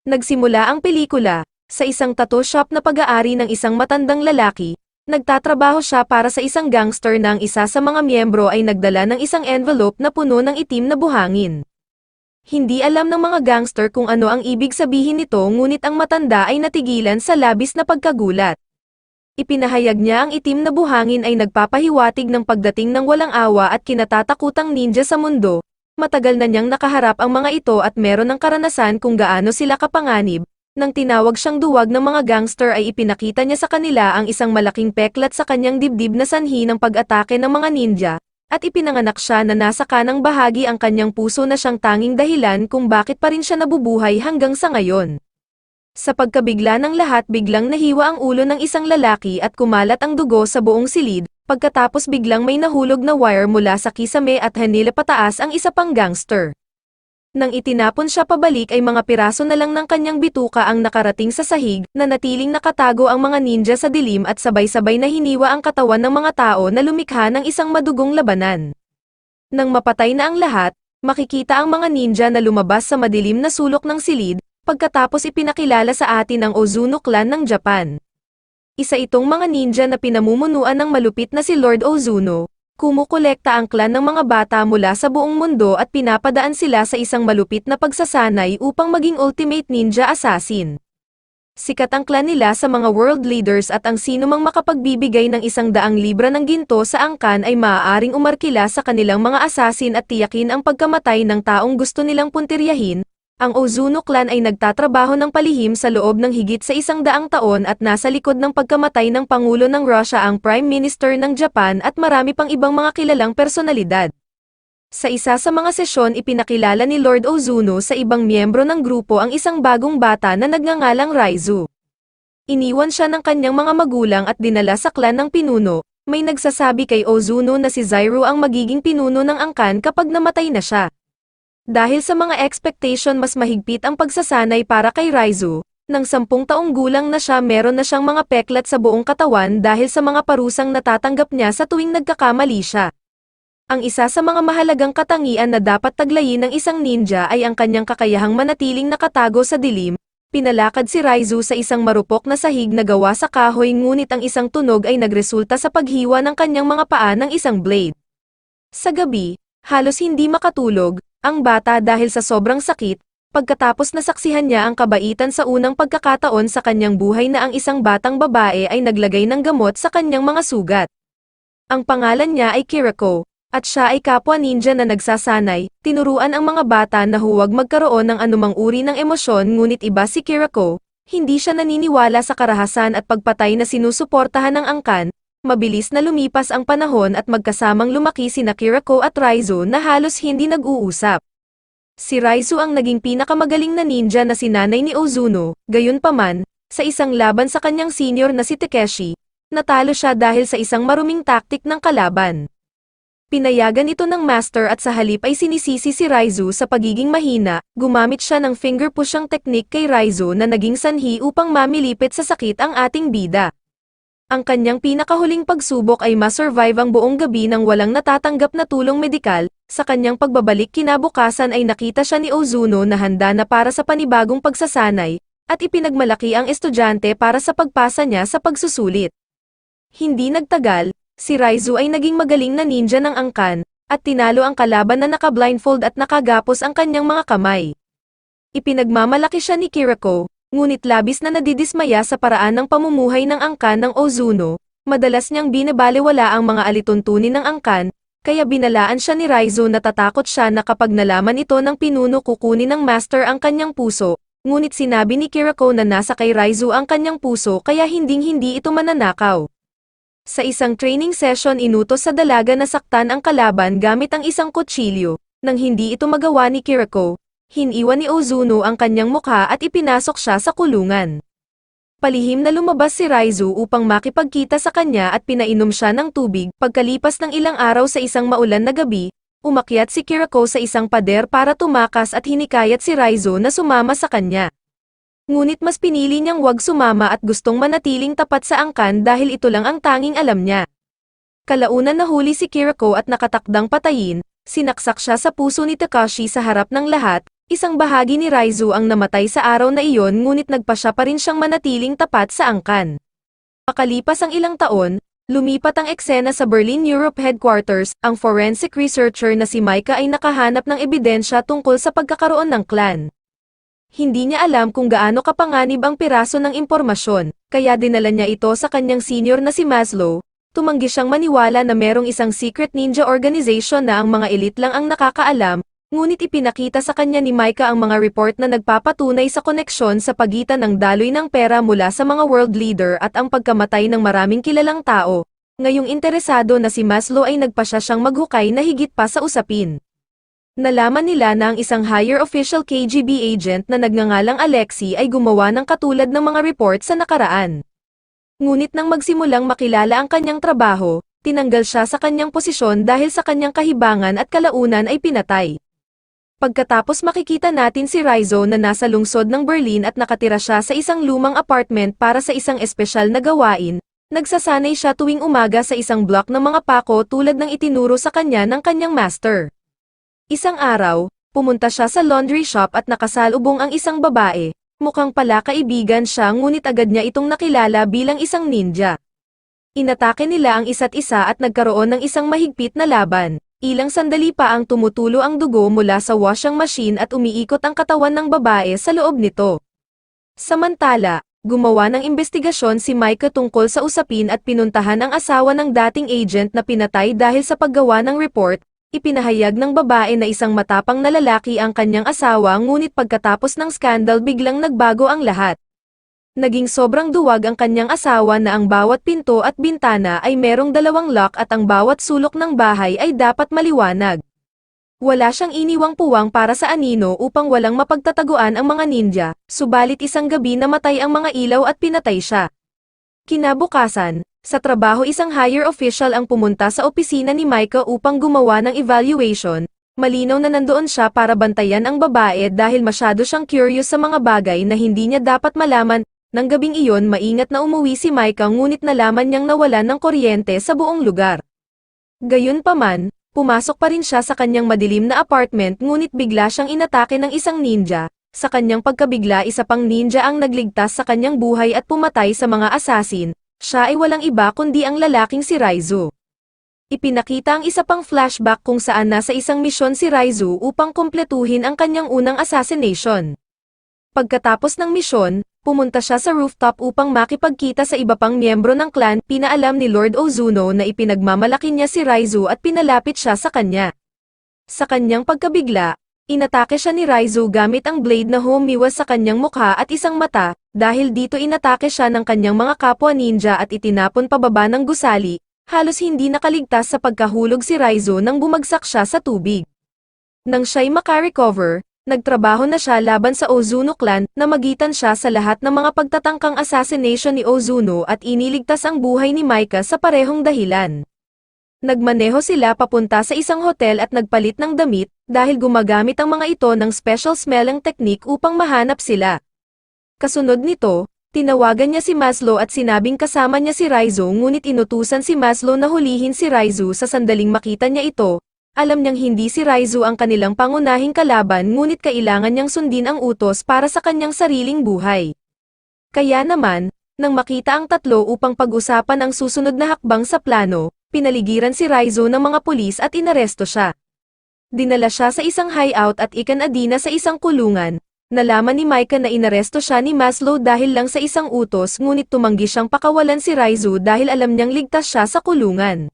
Nagsimula ang pelikula, sa isang tattoo shop na pag-aari ng isang matandang lalaki. Nagtatrabaho siya para sa isang gangster na ang isa sa mga miyembro ay nagdala ng isang envelope na puno ng itim na buhangin. Hindi alam ng mga gangster kung ano ang ibig sabihin nito, ngunit ang matanda ay natigilan sa labis na pagkagulat. Ipinahayag niya ang itim na buhangin ay nagpapahiwatig ng pagdating ng walang awa at kinatatakutang ninja sa mundo. Matagal na niyang nakaharap ang mga ito at meron ng karanasan kung gaano sila kapanganib. Nang tinawag siyang duwag ng mga gangster ay ipinakita niya sa kanila ang isang malaking peklat sa kanyang dibdib na sanhi ng pag-atake ng mga ninja, at ipinanganak siya na nasa kanang bahagi ang kanyang puso na siyang tanging dahilan kung bakit pa rin siya nabubuhay hanggang sa ngayon. Sa pagkabigla ng lahat, biglang nahiwa ang ulo ng isang lalaki at kumalat ang dugo sa buong silid, pagkatapos biglang may nahulog na wire mula sa kisame at hanila pataas ang isa pang gangster. Nang itinapon siya pabalik ay mga piraso na lang ng kanyang bituka ang nakarating sa sahig, nanatiling nakatago ang mga ninja sa dilim at sabay-sabay na hiniwa ang katawan ng mga tao na lumikha ng isang madugong labanan. Nang mapatay na ang lahat, makikita ang mga ninja na lumabas sa madilim na sulok ng silid, pagkatapos ipinakilala sa atin ang Ozuno Clan ng Japan. Isa itong mga ninja na pinamumunuan ng malupit na si Lord Ozuno. Kumukolekta ang clan ng mga bata mula sa buong mundo at pinapadaan sila sa isang malupit na pagsasanay upang maging ultimate ninja assassin. Sikat ang clan nila sa mga world leaders at ang sinumang makapagbibigay ng 100 libra ng ginto sa angkan ay maaaring umarkila sa kanilang mga assassin at tiyakin ang pagkamatay ng taong gusto nilang puntiryahin. Ang Ozuno Clan ay nagtatrabaho ng palihim sa loob ng higit sa 100 taon at nasa likod ng pagkamatay ng Pangulo ng Russia ang Prime Minister ng Japan at marami pang ibang mga kilalang personalidad. Sa isa sa mga sesyon ipinakilala ni Lord Ozuno sa ibang miyembro ng grupo ang isang bagong bata na nagngangalang Raizu. Iniwan siya ng kanyang mga magulang at dinala sa clan ng pinuno. May nagsasabi kay Ozuno na si Zairu ang magiging pinuno ng angkan kapag namatay na siya. Dahil sa mga expectation mas mahigpit ang pagsasanay para kay Raizu, nang 10 taong gulang na siya meron na siyang mga peklat sa buong katawan dahil sa mga parusang natatanggap niya sa tuwing nagkakamali siya. Ang isa sa mga mahalagang katangian na dapat taglayin ng isang ninja ay ang kanyang kakayahang manatiling nakatago sa dilim. Pinalakad si Raizu sa isang marupok na sahig na gawa sa kahoy, ngunit ang isang tunog ay nagresulta sa paghiwa ng kanyang mga paa ng isang blade. Sa gabi, halos hindi makatulog ang bata dahil sa sobrang sakit, pagkatapos nasaksihan niya ang kabaitan sa unang pagkakataon sa kanyang buhay na ang isang batang babae ay naglagay ng gamot sa kanyang mga sugat. Ang pangalan niya ay Kiriko, at siya ay kapwa ninja na nagsasanay. Tinuruan ang mga bata na huwag magkaroon ng anumang uri ng emosyon, ngunit iba si Kiriko, hindi siya naniniwala sa karahasan at pagpatay na sinusuportahan ng angkan. Mabilis na lumipas ang panahon at magkasamang lumaki sina Kiriko at Raizu na halos hindi nag-uusap. Si Raizu ang naging pinakamagaling na ninja na sinanay ni Ozuno, gayunpaman, sa isang laban sa kanyang senior na si Takeshi, natalo siya dahil sa isang maruming taktik ng kalaban. Pinayagan ito ng master at sa halip ay sinisisi si Raizu sa pagiging mahina, gumamit siya ng finger pushang teknik kay Raizu na naging sanhi upang mamilipit sa sakit ang ating bida. Ang kanyang pinakahuling pagsubok ay ma-survive ang buong gabi nang walang natatanggap na tulong medikal. Sa kanyang pagbabalik kinabukasan ay nakita siya ni Ozuno na handa na para sa panibagong pagsasanay, at ipinagmalaki ang estudyante para sa pagpasa niya sa pagsusulit. Hindi nagtagal, si Raizu ay naging magaling na ninja ng angkan, at tinalo ang kalaban na naka-blindfold at nakagapos ang kanyang mga kamay. Ipinagmamalaki siya ni Kiriko, ngunit labis na nadidismaya sa paraan ng pamumuhay ng angkan ng Ozuno. Madalas niyang binabalewala ang mga alituntunin ng angkan, kaya binalaan siya ni Raizu na tatakot siya na kapag nalaman ito ng pinuno kukunin ng master ang kanyang puso, ngunit sinabi ni Kiriko na nasa kay Raizu ang kanyang puso kaya hinding-hindi ito mananakaw. Sa isang training session inutos sa dalaga na saktan ang kalaban gamit ang isang kutsilyo. Nang hindi ito magawa ni Kiriko, hiniwan ni Ozuno ang kanyang mukha at ipinasok siya sa kulungan. Palihim na lumabas si Raizu upang makipagkita sa kanya at pinainom siya ng tubig. Pagkalipas ng ilang araw sa isang maulan na gabi, umakyat si Kiriko sa isang pader para tumakas at hinikayat si Raizu na sumama sa kanya. Ngunit mas pinili niyang wag sumama at gustong manatiling tapat sa angkan dahil ito lang ang tanging alam niya. Kalaunan nahuli si Kiriko at nakatakdang patayin, sinaksak siya sa puso ni Takashi sa harap ng lahat. Isang bahagi ni Raizu ang namatay sa araw na iyon ngunit nagpasya pa rin siyang manatiling tapat sa angkan. Makalipas ang ilang taon, lumipat ang eksena sa Berlin Europe headquarters, ang forensic researcher na si Micah ay nakahanap ng ebidensya tungkol sa pagkakaroon ng clan. Hindi niya alam kung gaano kapanganib ang piraso ng impormasyon, kaya dinala niya ito sa kanyang senior na si Maslow. Tumanggi siyang maniwala na merong isang secret ninja organization na ang mga elite lang ang nakakaalam, ngunit ipinakita sa kanya ni Micah ang mga report na nagpapatunay sa koneksyon sa pagitan ng daloy ng pera mula sa mga world leader at ang pagkamatay ng maraming kilalang tao. Ngayong interesado na si Maslow ay nagpasya siyang maghukay na higit pa sa usapin. Nalaman nila na ang isang higher official KGB agent na nagngangalang Alexei ay gumawa ng katulad ng mga report sa nakaraan. Ngunit nang magsimulang makilala ang kanyang trabaho, tinanggal siya sa kanyang posisyon dahil sa kanyang kahibangan at kalaunan ay pinatay. Pagkatapos makikita natin si Raizo na nasa lungsod ng Berlin at nakatira siya sa isang lumang apartment para sa isang espesyal na gawain, nagsasanay siya tuwing umaga sa isang block ng mga pako tulad ng itinuro sa kanya ng kanyang master. Isang araw, pumunta siya sa laundry shop at nakasalubong ang isang babae. Mukhang pala kaibigan siya ngunit agad niya itong nakilala bilang isang ninja. Inatake nila ang isa't isa at nagkaroon ng isang mahigpit na laban. Ilang sandali pa ang tumutulo ang dugo mula sa washing machine at umiikot ang katawan ng babae sa loob nito. Samantala, gumawa ng investigasyon si Micah tungkol sa usapin at pinuntahan ang asawa ng dating agent na pinatay dahil sa paggawa ng report. Ipinahayag ng babae na isang matapang na lalaki ang kanyang asawa ngunit pagkatapos ng skandal biglang nagbago ang lahat. Naging sobrang duwag ang kanyang asawa na ang bawat pinto at bintana ay merong 2 lock at ang bawat sulok ng bahay ay dapat maliwanag. Wala siyang iniwang puwang para sa anino upang walang mapagtataguan ang mga ninja, subalit isang gabi namatay ang mga ilaw at pinatay siya. Kinabukasan, sa trabaho isang higher official ang pumunta sa opisina ni Micah upang gumawa ng evaluation. Malinaw na nandoon siya para bantayan ang babae dahil masyado siyang curious sa mga bagay na hindi niya dapat malaman. Nang gabing iyon maingat na umuwi si Micah ngunit nalaman niyang nawalan ng kuryente sa buong lugar. Gayunpaman, pumasok pa rin siya sa kanyang madilim na apartment ngunit bigla siyang inatake ng isang ninja. Sa kanyang pagkabigla isa pang ninja ang nagligtas sa kanyang buhay at pumatay sa mga assassin. Siya ay walang iba kundi ang lalaking si Raizu. Ipinakita ang isa pang flashback kung saan nasa isang misyon si Raizu upang kumpletuhin ang kanyang unang assassination. Pagkatapos ng misyon, pumunta siya sa rooftop upang makipagkita sa iba pang miyembro ng clan. Pinaalam ni Lord Ozuno na ipinagmamalaki niya si Raizu at pinalapit siya sa kanya. Sa kanyang pagkabigla, inatake siya ni Raizu gamit ang blade na humiwas sa kanyang mukha at isang mata. Dahil dito inatake siya ng kanyang mga kapwa ninja at itinapon pababa ng gusali, halos hindi nakaligtas sa pagkahulog si Raizu nang bumagsak siya sa tubig. Nang siya'y makarecover, nagtrabaho na siya laban sa Ozuno clan, namagitan siya sa lahat ng mga pagtatangkang assassination ni Ozuno at iniligtas ang buhay ni Micah sa parehong dahilan. Nagmaneho sila papunta sa isang hotel at nagpalit ng damit, dahil gumagamit ang mga ito ng special smelling technique upang mahanap sila. Kasunod nito, tinawagan niya si Maslow at sinabing kasama niya si Raizu ngunit inutusan si Maslow na hulihin si Raizu sa sandaling makita niya ito. Alam niyang hindi si Raizu ang kanilang pangunahing kalaban ngunit kailangan niyang sundin ang utos para sa kanyang sariling buhay. Kaya naman, nang makita ang tatlo upang pag-usapan ang susunod na hakbang sa plano, pinaligiran si Raizu ng mga pulis at inaresto siya. Dinala siya sa isang hideout at ikinadina sa isang kulungan. Nalaman ni Micah na inaresto siya ni Maslow dahil lang sa isang utos ngunit tumanggi siyang pakawalan si Raizu dahil alam niyang ligtas siya sa kulungan.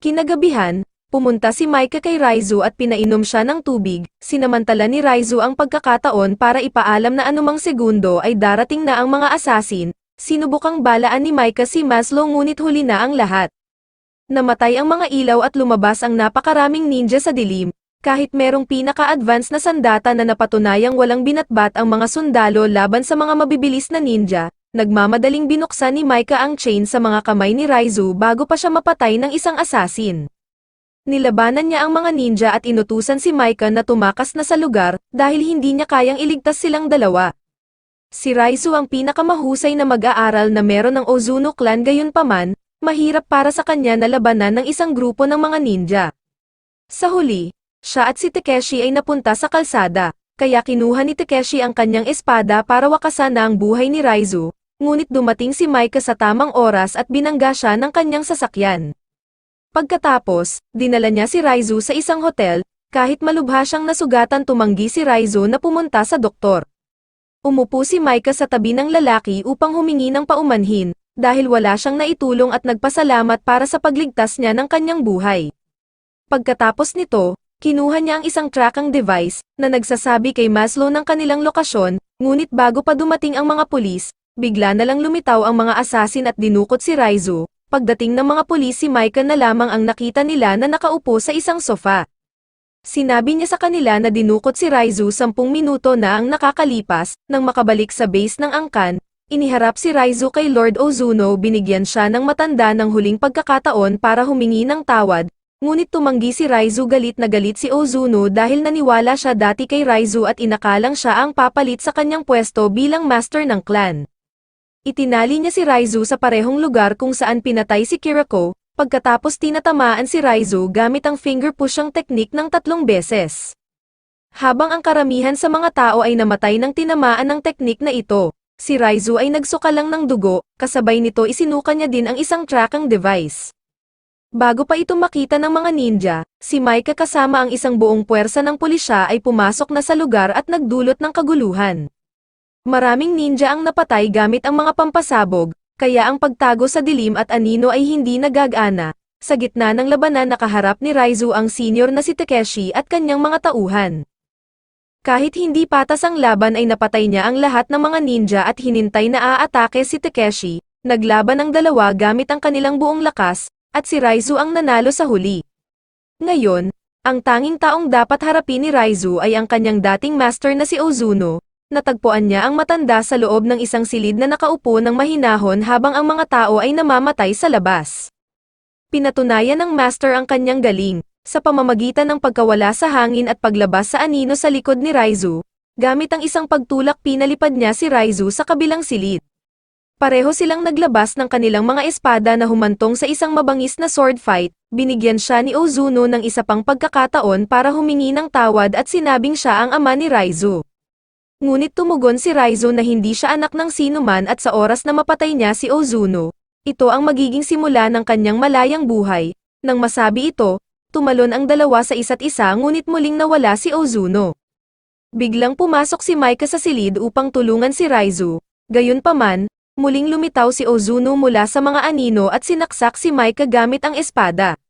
Kinagabihan, pumunta si Micah kay Raizu at pinainom siya ng tubig. Sinamantala ni Raizu ang pagkakataon para ipaalam na anumang segundo ay darating na ang mga assassin. Sinubukang balaan ni Micah si Maslow ngunit huli na ang lahat. Namatay ang mga ilaw at lumabas ang napakaraming ninja sa dilim. Kahit merong pinaka-advance na sandata na napatunayang walang binatbat ang mga sundalo laban sa mga mabibilis na ninja, nagmamadaling binuksan ni Micah ang chain sa mga kamay ni Raizu bago pa siya mapatay ng isang assassin. Nilabanan niya ang mga ninja at inutusan si Micah na tumakas na sa lugar dahil hindi niya kayang iligtas silang dalawa. Si Raizu ang pinakamahusay na mag-aaral na meron ng Ozuno clan gayunpaman, mahirap para sa kanya na labanan ng isang grupo ng mga ninja. Sa huli, siya at si Takeshi ay napunta sa kalsada. kaya kinuha ni Takeshi ang kanyang espada para wakasan na ang buhay ni Raizu, ngunit dumating si Maika sa tamang oras at binangga siya ng kanyang sasakyan. Pagkatapos, dinala niya si Raizu sa isang hotel, kahit malubha siyang nasugatan tumanggi si Raizu na pumunta sa doktor. Umupo si Maika sa tabi ng lalaki upang humingi ng paumanhin, dahil wala siyang naitulong at nagpasalamat para sa pagligtas niya ng kanyang buhay. Pagkatapos nito, kinuha niya ang isang tracking device na nagsasabi kay Maslow ng kanilang lokasyon, ngunit bago pa dumating ang mga pulis, bigla na lang lumitaw ang mga asasin at dinukot si Raizu. Pagdating ng mga pulis si Maika na lamang ang nakita nila na nakaupo sa isang sofa. Sinabi niya sa kanila na dinukot si Raizu 10 minuto na ang nakakalipas, nang makabalik sa base ng angkan, iniharap si Raizu kay Lord Ozuno, binigyan siya ng matanda ng huling pagkakataon para humingi ng tawad, ngunit tumanggi si Raizu. Galit na galit si Ozuno dahil naniwala siya dati kay Raizu at inakalang siya ang papalit sa kanyang pwesto bilang master ng clan. Itinali niya si Raizu sa parehong lugar kung saan pinatay si Kiriko, pagkatapos tinatamaan si Raizu gamit ang finger pushing technique ng 3 beses. Habang ang karamihan sa mga tao ay namatay ng tinamaan ng teknik na ito, si Raizu ay nagsuka lang ng dugo, kasabay nito isinuka niya din ang isang tracking device. Bago pa ito makita ng mga ninja, si Maika kasama ang isang buong puwersa ng pulisya ay pumasok na sa lugar at nagdulot ng kaguluhan. Maraming ninja ang napatay gamit ang mga pampasabog, kaya ang pagtago sa dilim at anino ay hindi nagagana. Sa gitna ng labanan nakaharap ni Raizu ang senior na si Takeshi at kanyang mga tauhan. Kahit hindi patas ang laban ay napatay niya ang lahat ng mga ninja at hinintay na aatake si Takeshi. Naglaban ang dalawa gamit ang kanilang buong lakas, at si Raizu ang nanalo sa huli. Ngayon, ang tanging taong dapat harapin ni Raizu ay ang kanyang dating master na si Ozuno. Natagpuan niya ang matanda sa loob ng isang silid na nakaupo ng mahinahon habang ang mga tao ay namamatay sa labas. Pinatunayan ng master ang kanyang galing, sa pamamagitan ng pagkawala sa hangin at paglabas sa anino sa likod ni Raizu. Gamit ang isang pagtulak pinalipad niya si Raizu sa kabilang silid. Pareho silang naglabas ng kanilang mga espada na humantong sa isang mabangis na sword fight. Binigyan siya ni Ozuno ng isa pang pagkakataon para humingi ng tawad at sinabing siya ang ama ni Raizu. Ngunit tumugon si Raizu na hindi siya anak ng sinuman at sa oras na mapatay niya si Ozuno, ito ang magiging simula ng kanyang malayang buhay. Nang masabi ito, tumalon ang dalawa sa isa't isa ngunit muling nawala si Ozuno. Biglang pumasok si Maika sa silid upang tulungan si Raizu. Gayunpaman, muling lumitaw si Ozuno mula sa mga anino at sinaksak si Maika gamit ang espada.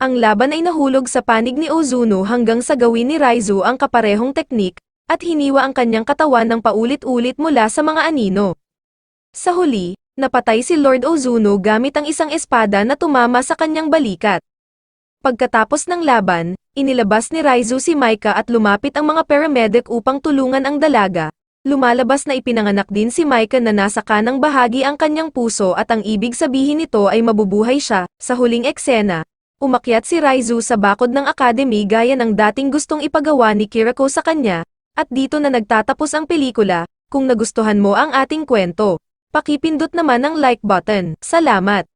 Ang laban ay nahulog sa panig ni Ozuno hanggang sa gawin ni Raizu ang kaparehong teknik, at hiniwa ang kanyang katawan ng paulit-ulit mula sa mga anino. Sa huli, napatay si Lord Ozuno gamit ang isang espada na tumama sa kanyang balikat. Pagkatapos ng laban, inilabas ni Raizu si Maika at lumapit ang mga paramedic upang tulungan ang dalaga. Lumalabas na ipinanganak din si Maika na nasa kanang bahagi ang kanyang puso at ang ibig sabihin nito ay mabubuhay siya. Sa huling eksena, umakyat si Raizu sa bakod ng academy gaya ng dating gustong ipagawa ni Kiriko sa kanya. At dito na nagtatapos ang pelikula. Kung nagustuhan mo ang ating kwento, pakipindot naman ang like button. Salamat!